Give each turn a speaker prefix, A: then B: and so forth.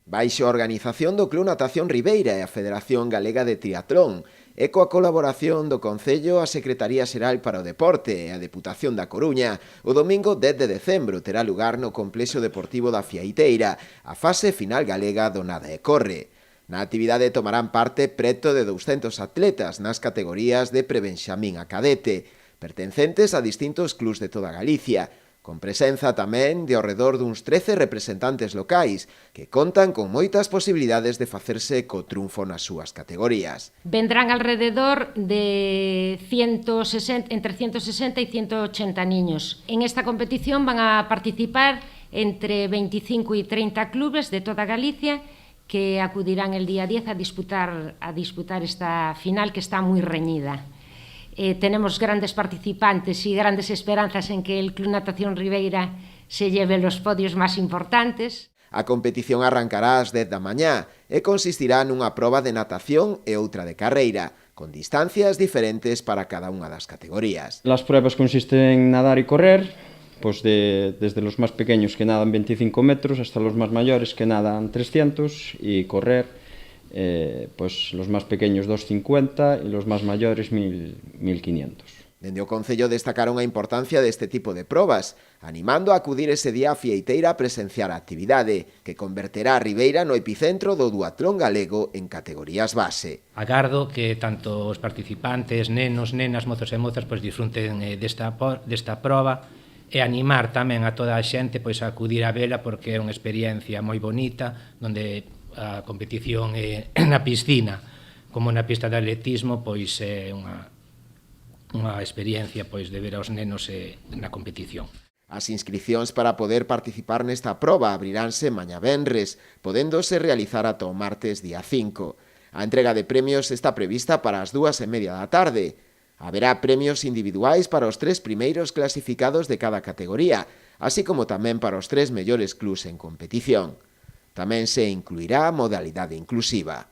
A: Baixo a organización do Club Natación Ribeira e a Federación Galega de Triatlón, e coa colaboración do Concello, a Secretaría Xeral para o Deporte e a Deputación da Coruña, o domingo 10 de decembro terá lugar no Complexo Deportivo da Fiaiteira a fase final galega do Nada e Corre. Na actividade tomarán parte preto de 200 atletas nas categorías de prebenxamín a cadete, pertencentes a distintos clubs de toda Galicia, con presenza tamén de ao redor duns 13 representantes locais que contan con moitas posibilidades de facerse co triunfo nas súas categorías.
B: Vendrán alrededor de entre 160 e 180 niños. En esta competición van a participar entre 25 e 30 clubes de toda Galicia que acudirán el día 10 a disputar esta final que está moi reñida. Tenemos grandes participantes y grandes esperanzas en que el Club Natación Ribeira se lleve los podios máis importantes.
A: A competición arrancará ás 10 da mañá e consistirá nunha proba de natación e outra de carreira, con distancias diferentes para cada unha das categorías.
C: Las pruebas consisten en nadar y correr, pues desde los más pequeños que nadan 25 metros hasta los más mayores que nadan 300 y correr pues los más pequeños 250 y los más mayores 1500.
A: Dende o Concello destacaron a importancia deste tipo de probas, animando a acudir ese día a Fieiteira a presenciar a actividade, que converterá a Ribeira no epicentro do duatlón galego en categorías base.
D: Agardo que tanto os participantes, nenos, nenas, mozos e mozas, pois disfruten desta proba e animar tamén a toda a xente pois a acudir a vela porque é unha experiencia moi bonita, onde a competición na piscina como na pista de atletismo pois é unha experiencia pois de ver aos nenos na competición.
A: As inscricións para poder participar nesta proba abriránse mañá venres, podéndose realizar ata o martes día 5. A entrega de premios está prevista para as 2:30 da tarde. Haberá premios individuais para os 3 primeiros clasificados de cada categoría, así como tamén para os 3 mellores clubs en competición. Tamén se incluirá a modalidade inclusiva.